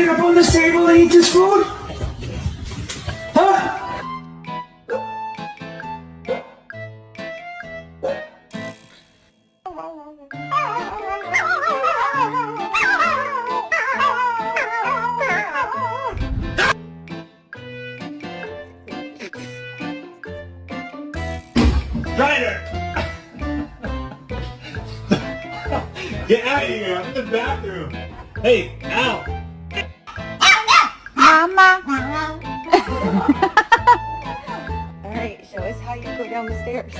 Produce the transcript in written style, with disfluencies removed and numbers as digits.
get up on this table and eat this food? Huh? Ryder! Get out of here, I'm in the bathroom. Hey, Al! Mama! Alright, show us how you go down the stairs.